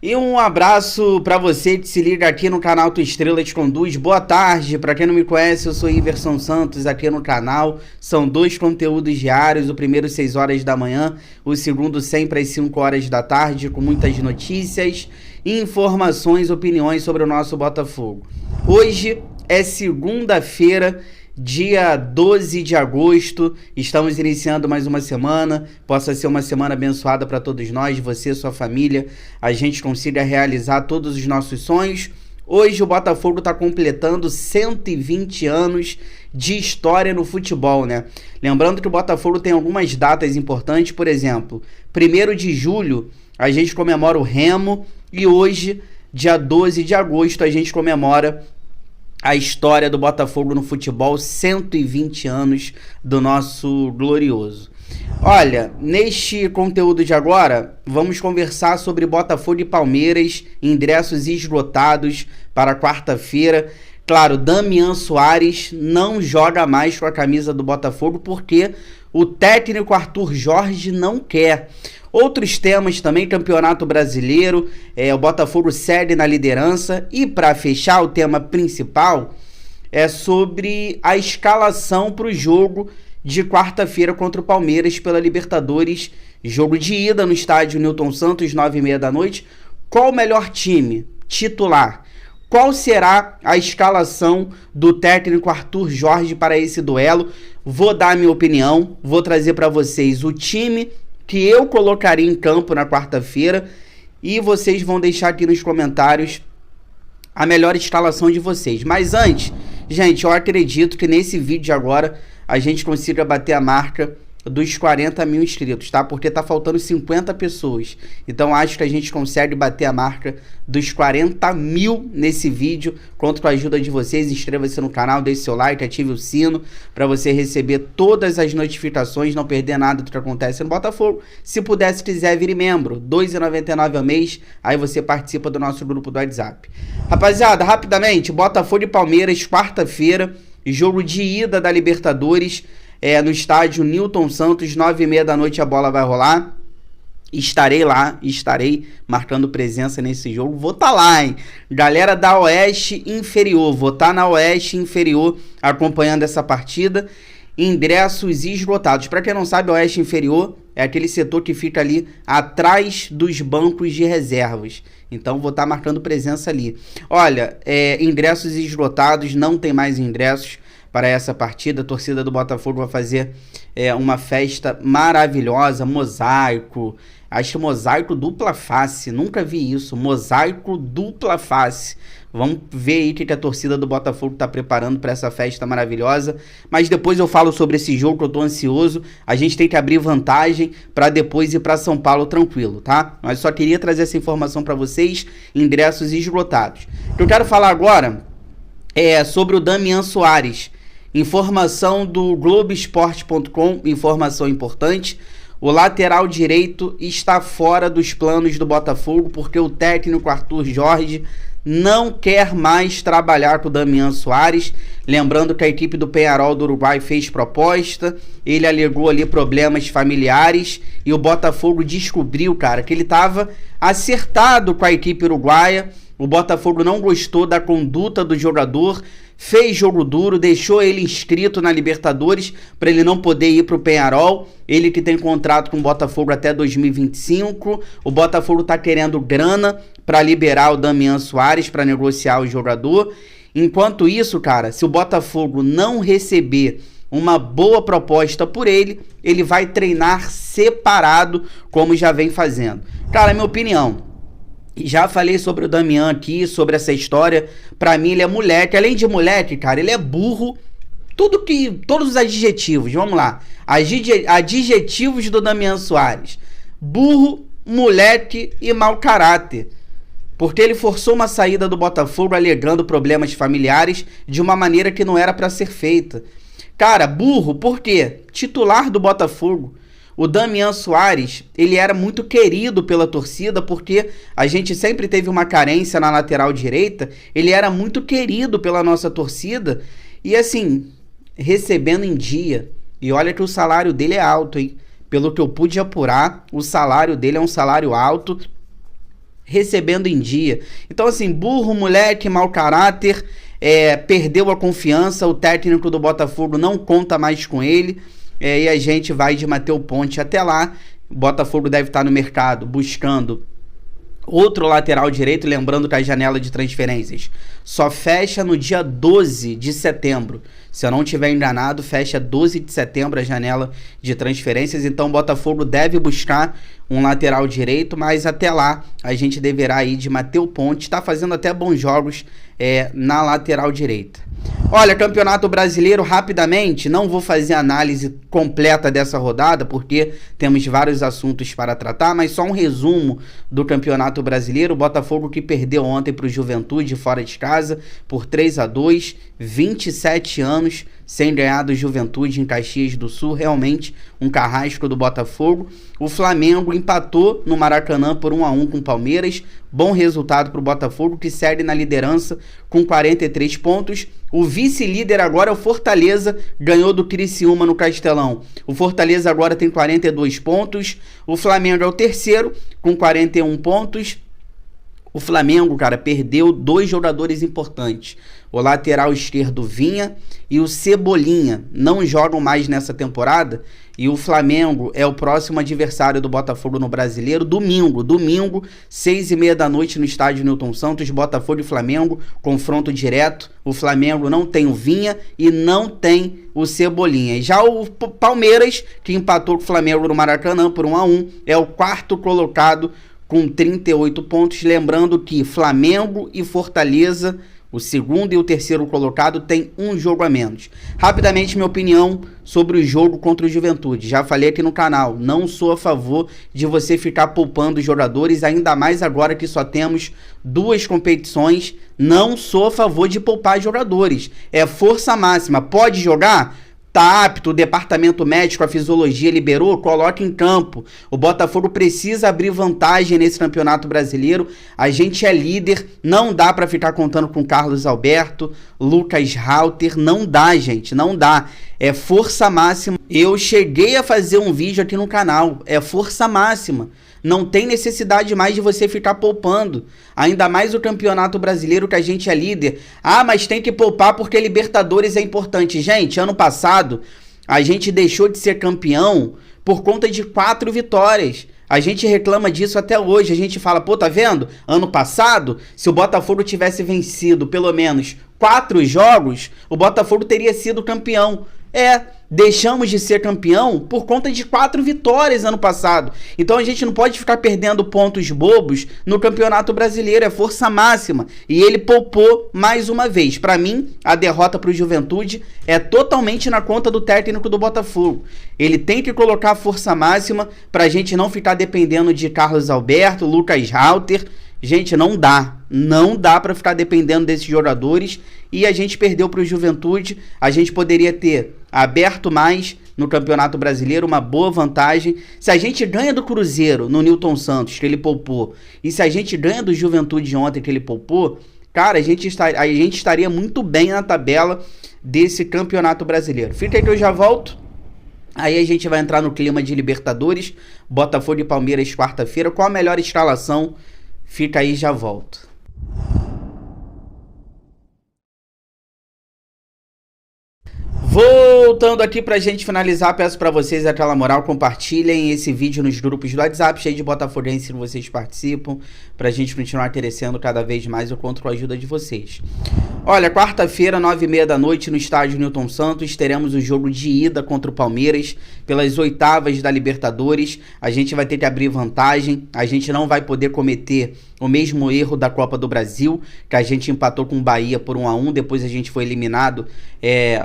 E um abraço para você que se liga aqui no canal Tua Estrela Te Conduz. Boa tarde, para quem não me conhece, eu sou Iverson Santos aqui no canal. São 2 conteúdos diários, o primeiro 6 horas da manhã, o segundo sempre às 5 horas da tarde, com muitas notícias, informações, opiniões sobre o nosso Botafogo. Hoje é segunda-feira, dia 12 de agosto, estamos iniciando mais uma semana, possa ser uma semana abençoada para todos nós, você, sua família, a gente consiga realizar todos os nossos sonhos. Hoje o Botafogo está completando 120 anos de história no futebol, né? Lembrando que o Botafogo tem algumas datas importantes, por exemplo, 1º de julho a gente comemora o Remo e hoje, dia 12 de agosto, a gente comemora a história do Botafogo no futebol, 120 anos do nosso glorioso. Olha, neste conteúdo de agora, vamos conversar sobre Botafogo e Palmeiras, ingressos esgotados para quarta-feira. Claro, Damian Soares não joga mais com a camisa do Botafogo porque o técnico Arthur Jorge não quer. Outros temas também, Campeonato Brasileiro, o Botafogo segue na liderança. E para fechar, o tema principal é sobre a escalação para o jogo de quarta-feira contra o Palmeiras pela Libertadores. Jogo de ida no estádio Newton Santos, 9h30 da noite. Qual o melhor time titular? Qual será a escalação do técnico Arthur Jorge para esse duelo? Vou dar a minha opinião, vou trazer para vocês o time que eu colocaria em campo na quarta-feira e vocês vão deixar aqui nos comentários a melhor escalação de vocês. Mas antes, gente, eu acredito que nesse vídeo agora a gente consiga bater a marca dos 40 mil inscritos, tá? Porque tá faltando 50 pessoas. Então acho que a gente consegue bater a marca dos 40 mil nesse vídeo. Conto com a ajuda de vocês. Inscreva-se no canal, deixe seu like, ative o sino para você receber todas as notificações, não perder nada do que acontece no Botafogo. Se puder, se quiser, vire membro, R$ 2,99 ao mês. Aí você participa do nosso grupo do WhatsApp. Rapaziada, rapidamente, Botafogo e Palmeiras, quarta-feira, jogo de ida da Libertadores. No estádio Newton Santos, 9h30 da noite a bola vai rolar. Estarei lá, estarei marcando presença nesse jogo. Vou estar lá, hein? Galera da Oeste Inferior, vou estar na Oeste Inferior acompanhando essa partida. Ingressos esgotados. Para quem não sabe, a Oeste Inferior é aquele setor que fica ali atrás dos bancos de reservas. Então vou estar marcando presença ali. Olha, ingressos esgotados, não tem mais ingressos para essa partida. A torcida do Botafogo vai fazer uma festa maravilhosa, mosaico, acho que mosaico dupla face, nunca vi isso, mosaico dupla face. Vamos ver aí o que a torcida do Botafogo está preparando para essa festa maravilhosa, mas depois eu falo sobre esse jogo que eu tô ansioso. A gente tem que abrir vantagem para depois ir para São Paulo tranquilo, tá? Mas só queria trazer essa informação para vocês, ingressos esgotados. O que eu quero falar agora é sobre o Damian Soares. Informação do Globoesporte.com, informação importante. O lateral direito está fora dos planos do Botafogo porque o técnico Arthur Jorge não quer mais trabalhar com o Damian Soares. Lembrando que a equipe do Peñarol do Uruguai fez proposta, ele alegou ali problemas familiares e o Botafogo descobriu, cara, que ele estava acertado com a equipe uruguaia. O Botafogo não gostou da conduta do jogador, fez jogo duro, deixou ele inscrito na Libertadores para ele não poder ir para o Peñarol. Ele que tem contrato com o Botafogo até 2025. O Botafogo está querendo grana para liberar o Damian Soares, para negociar o jogador. Enquanto isso, cara, se o Botafogo não receber uma boa proposta por ele, ele vai treinar separado, como já vem fazendo. Cara, minha opinião, já falei sobre o Damian aqui, sobre essa história. Pra mim ele é moleque. Além de moleque, cara, ele é burro. Todos os adjetivos, vamos lá. Adjetivos do Damian Soares: burro, moleque e mau caráter. Porque ele forçou uma saída do Botafogo alegando problemas familiares de uma maneira que não era pra ser feita. Cara, burro, por quê? Titular do Botafogo. O Damian Soares, ele era muito querido pela torcida porque a gente sempre teve uma carência na lateral direita. Ele era muito querido pela nossa torcida e assim, recebendo em dia. E olha que o salário dele é alto, hein? Pelo que eu pude apurar, o salário dele é um salário alto. recebendo em dia. Então assim, burro, moleque, mau caráter, perdeu a confiança, o técnico do Botafogo não conta mais com ele, e a gente vai de Matheus Ponte até lá. O Botafogo deve estar no mercado buscando outro lateral direito, lembrando que a janela de transferências só fecha no dia 12 de setembro. Se eu não estiver enganado, fecha 12 de setembro a janela de transferências. Então o Botafogo deve buscar um lateral direito, mas até lá a gente deverá ir de Matheus Ponte. Está fazendo até bons jogos na lateral direita. Olha, Campeonato Brasileiro, rapidamente, não vou fazer análise completa dessa rodada, porque temos vários assuntos para tratar, mas só um resumo do Campeonato Brasileiro. O Botafogo que perdeu ontem para o Juventude fora de casa por 3-2, 27 anos sem ganhar do Juventude em Caxias do Sul, realmente um carrasco do Botafogo. O Flamengo empatou no Maracanã por 1-1 com o Palmeiras, bom resultado para o Botafogo, que segue na liderança com 43 pontos. O vice-líder agora é o Fortaleza, ganhou do Criciúma no Castelão. O Fortaleza agora tem 42 pontos, o Flamengo é o terceiro com 41 pontos. O Flamengo, cara, perdeu 2 jogadores importantes. O lateral esquerdo Vinha e o Cebolinha não jogam mais nessa temporada. E o Flamengo é o próximo adversário do Botafogo no Brasileiro. Domingo, 6h30 da noite no estádio Newton Santos, Botafogo e Flamengo, confronto direto. O Flamengo não tem o Vinha e não tem o Cebolinha. Já o Palmeiras, que empatou com o Flamengo no Maracanã por 1-1, é o quarto colocado com 38 pontos. Lembrando que Flamengo e Fortaleza, o segundo e o terceiro colocado, tem um jogo a menos. Rapidamente, minha opinião sobre o jogo contra o Juventude. Já falei aqui no canal, não sou a favor de você ficar poupando os jogadores, ainda mais agora que só temos 2 competições. Não sou a favor de poupar jogadores. É força máxima. Pode jogar? Tá apto, o departamento médico, a fisiologia liberou, coloca em campo. O Botafogo precisa abrir vantagem nesse campeonato brasileiro. A gente é líder, não dá pra ficar contando com Carlos Alberto, Lucas Halter, não dá, gente, não dá. É força máxima. Eu cheguei a fazer um vídeo aqui no canal, é força máxima. Não tem necessidade mais de você ficar poupando. Ainda mais o Campeonato Brasileiro, que a gente é líder. Ah, mas tem que poupar porque Libertadores é importante. Gente, ano passado a gente deixou de ser campeão por conta de 4 vitórias. A gente reclama disso até hoje. A gente fala, pô, tá vendo? Ano passado, se o Botafogo tivesse vencido pelo menos 4 jogos, o Botafogo teria sido campeão. Deixamos de ser campeão por conta de 4 vitórias ano passado. Então a gente não pode ficar perdendo pontos bobos no Campeonato Brasileiro, é força máxima. E ele poupou mais uma vez. Para mim, a derrota para o Juventude é totalmente na conta do técnico do Botafogo. Ele tem que colocar força máxima para a gente não ficar dependendo de Carlos Alberto, Lucas Halter. Gente, não dá para ficar dependendo desses jogadores, e a gente perdeu para o Juventude. A gente poderia ter aberto mais no Campeonato Brasileiro, uma boa vantagem. Se a gente ganha do Cruzeiro no Newton Santos, que ele poupou, e se a gente ganha do Juventude ontem, que ele poupou, cara, a gente estaria muito bem na tabela desse Campeonato Brasileiro. Fica aí que eu já volto. Aí a gente vai entrar no clima de Libertadores, Botafogo e Palmeiras quarta-feira. Qual a melhor escalação? Fica aí, já volto. Voltando aqui pra gente finalizar, peço pra vocês aquela moral, compartilhem esse vídeo nos grupos do WhatsApp, cheio de botafoguense que vocês participam, pra gente continuar crescendo cada vez mais. Eu conto com a ajuda de vocês. Olha, quarta-feira, 9h30 da noite, no estádio Newton Santos, teremos o jogo de ida contra o Palmeiras, pelas oitavas da Libertadores. A gente vai ter que abrir vantagem, a gente não vai poder cometer o mesmo erro da Copa do Brasil, que a gente empatou com o Bahia por 1-1, depois a gente foi eliminado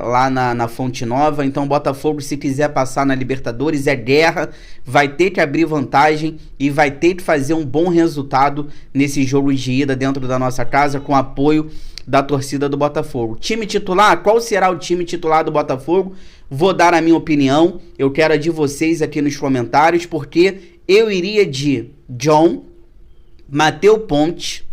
lá na Fonte Nova. Então o Botafogo, se quiser passar na Libertadores, é guerra, vai ter que abrir vantagem e vai ter que fazer um bom resultado nesse jogo de ida dentro da nossa casa, com apoio da torcida do Botafogo. Time titular, qual será o time titular do Botafogo? Vou dar a minha opinião, eu quero a de vocês aqui nos comentários, porque eu iria de John, Matheus Ponte,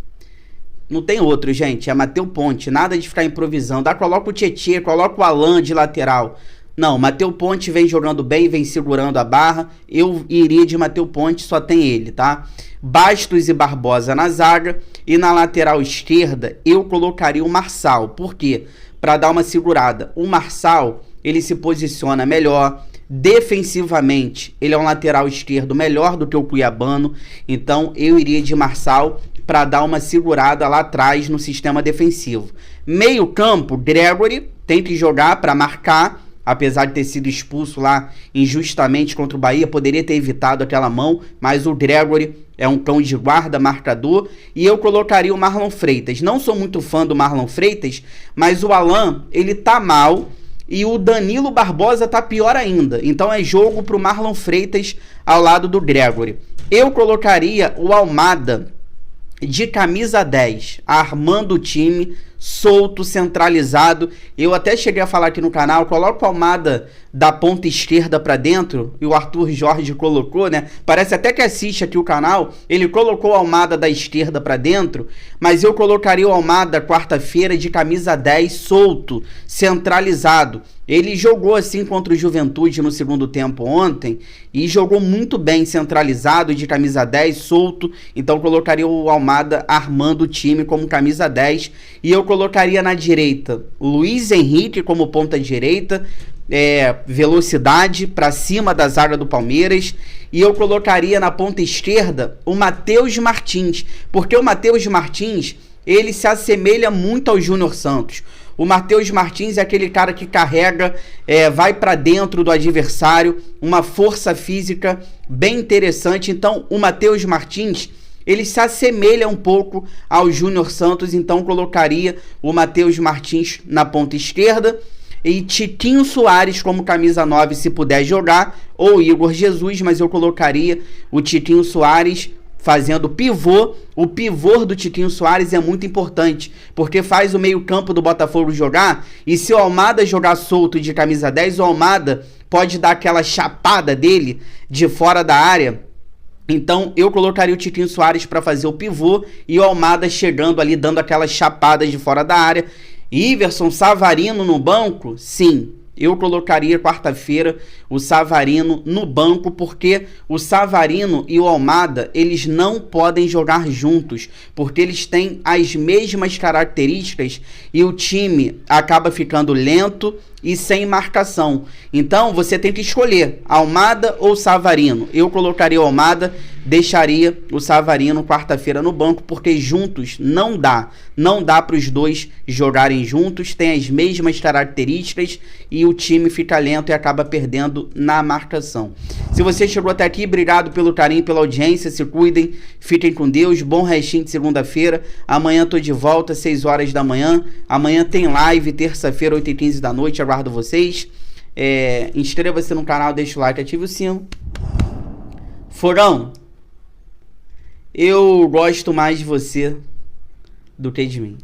não tem outro, gente, é Matheus Ponte, nada de ficar improvisando. Coloca o Tietê, coloca o Alan de lateral, Não, Matheus Ponte vem jogando bem, vem segurando a barra. Eu iria de Matheus Ponte, só tem ele, tá? Bastos e Barbosa na zaga. E na lateral esquerda, eu colocaria o Marçal. Por quê? Para dar uma segurada. O Marçal, ele se posiciona melhor. Defensivamente, ele é um lateral esquerdo melhor do que o Cuiabano. Então, eu iria de Marçal para dar uma segurada lá atrás no sistema defensivo. Meio campo, Gregory tem que jogar para marcar. Apesar de ter sido expulso lá injustamente contra o Bahia, poderia ter evitado aquela mão, mas o Gregory é um cão de guarda, marcador, e eu colocaria o Marlon Freitas. Não sou muito fã do Marlon Freitas, mas o Alan, ele tá mal, e o Danilo Barbosa tá pior ainda. Então é jogo pro Marlon Freitas ao lado do Gregory. Eu colocaria o Almada de camisa 10, armando o time, solto, centralizado. Eu até cheguei a falar aqui no canal, coloca o Almada da ponta esquerda para dentro, e o Arthur Jorge colocou, né? Parece até que assiste aqui o canal, ele colocou o Almada da esquerda para dentro, mas eu colocaria o Almada quarta-feira de camisa 10, solto, centralizado. Ele jogou assim contra o Juventude no segundo tempo ontem, e jogou muito bem, centralizado, de camisa 10, solto. Então colocaria o Almada armando o time como camisa 10, e eu colocaria na direita o Luiz Henrique como ponta direita, velocidade para cima da zaga do Palmeiras, e eu colocaria na ponta esquerda o Matheus Martins, porque o Matheus Martins, ele se assemelha muito ao Júnior Santos. O Matheus Martins é aquele cara que carrega, vai para dentro do adversário, uma força física bem interessante. Então o Matheus Martins, ele se assemelha um pouco ao Júnior Santos, então colocaria o Matheus Martins na ponta esquerda, e Tiquinho Soares como camisa 9 se puder jogar, ou Igor Jesus, mas eu colocaria o Tiquinho Soares fazendo pivô. O pivô do Tiquinho Soares é muito importante, porque faz o meio campo do Botafogo jogar, e se o Almada jogar solto de camisa 10, o Almada pode dar aquela chapada dele de fora da área. Então eu colocaria o Tiquinho Soares para fazer o pivô, e o Almada chegando ali dando aquelas chapadas de fora da área. Iverson, Savarino no banco? Sim, eu colocaria quarta-feira o Savarino no banco, porque o Savarino e o Almada, eles não podem jogar juntos, porque eles têm as mesmas características e o time acaba ficando lento e sem marcação. Então você tem que escolher Almada ou Savarino. Eu colocaria o Almada, deixaria o Savarino quarta-feira no banco, porque juntos não dá para os dois jogarem juntos, tem as mesmas características e o time fica lento e acaba perdendo na marcação. Se você chegou até aqui, obrigado pelo carinho, pela audiência, se cuidem, fiquem com Deus, bom restinho de segunda-feira. Amanhã tô de volta às 6 horas da manhã, amanhã tem live, terça-feira 8h15 da noite, aguardo vocês. Inscreva-se no canal, deixa o like, ative o sino. Forão, eu gosto mais de você do que de mim.